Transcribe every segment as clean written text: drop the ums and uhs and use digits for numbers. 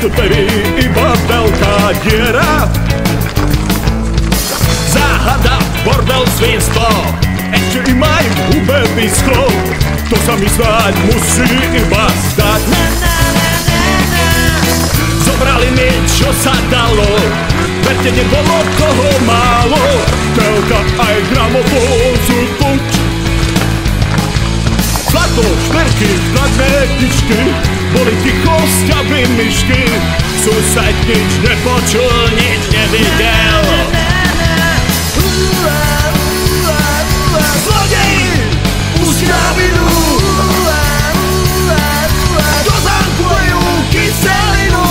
do dverí iba veľká diera. Záhada, bordel, svinstvo, ešte i maj v hube vyschlo. To sa mi snáď musí iba stať. Zobrali mi, čo sa dalo, verte, nebolo toho málo. Telka aj gramofón sú puč. Zlato, šperky, zlatné tyčky, boli ticho sťaby myšky. Sused nič nepočul, nič nevidel. Zlodeji už kravinu, do zánku lejú kyselinu.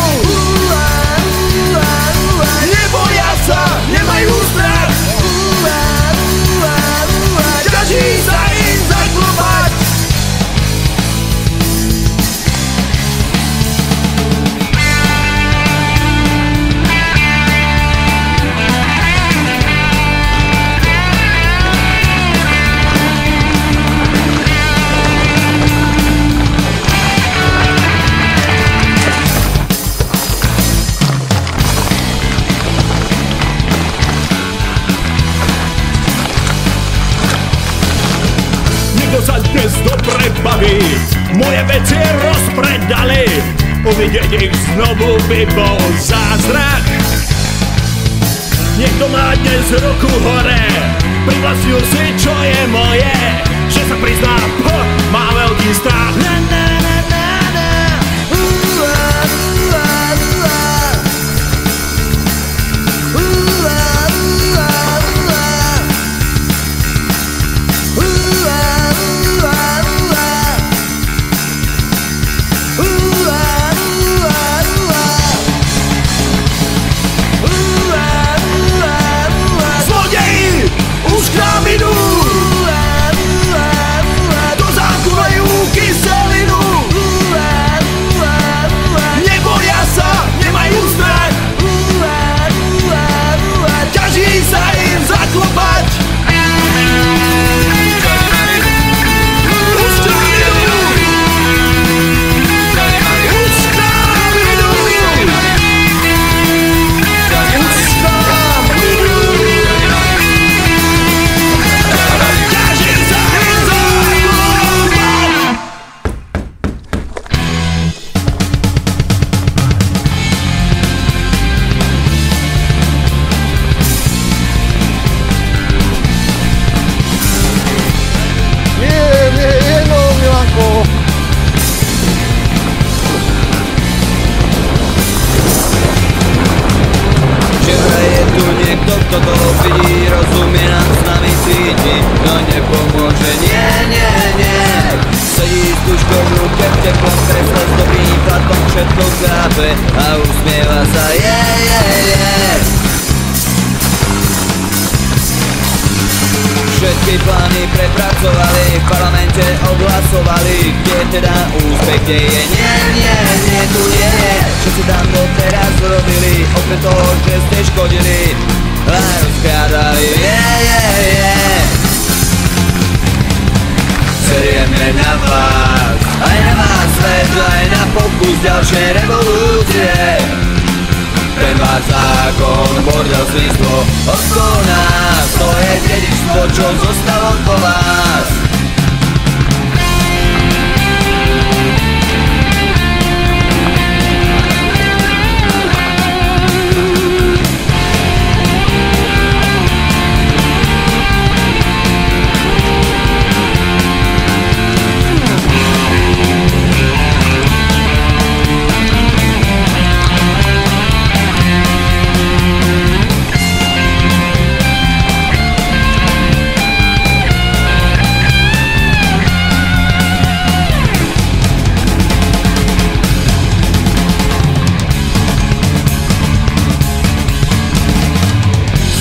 Neboja sa, nemajú strach, ťaží sa im zaklopať. Sa dnes dobre baví, moje veci rozpredali. Uvidieť ich znovu by bol zázrak. Niekto má dnes ruku hore, privlastnil si, čo je moje. Že sa prizná, má veľký strach. Kto to vidí, rozumie nám, s nami cíti, no nepomôže, nie. Sedí s tužkou v ruke v teplom kresle s dobrým platom, všetko chápe a usmieva sa, Všetky plány prepracovali, v parlamente odhlasovali, kde teda úspech, kde je nie, tu nie je. Všetci tam doteraz robili, okrem toho, že ste škodili a rozkrádali, Serieme na vás, aj na vás svet, aj na pokus ďalšej revolúcie. Ten váš zákon, bordel, svinstvo, okolo nás, to je dedičstvo, čo zostalo po vás.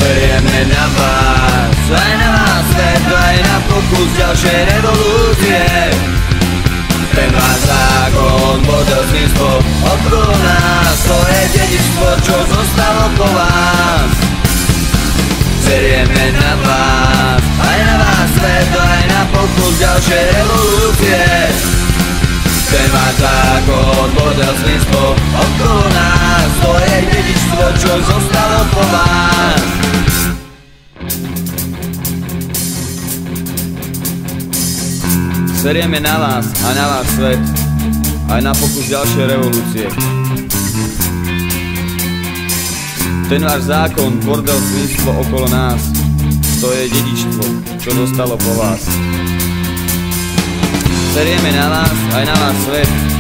Serieme na vás, aj na vás svet, aj na pokus ďalšej revolúcie. Ten váš zákon, bordel, svinstvo, okolo nás, to je dedičstvo, čo zostalo po vás. Serieme na vás, aj na vás svet, aj na pokus ďalšej revolúcie. Ten váš zákon, bordel, svinstvo, okolo nás. čo zostalo po vás. Serieme na vás a na váš svet, aj na pokus ďalšej revolúcie. Ten váš zákon, bordel, svinstvo okolo nás, to je dedičstvo, čo zostalo po vás. Serieme na vás aj na váš svet,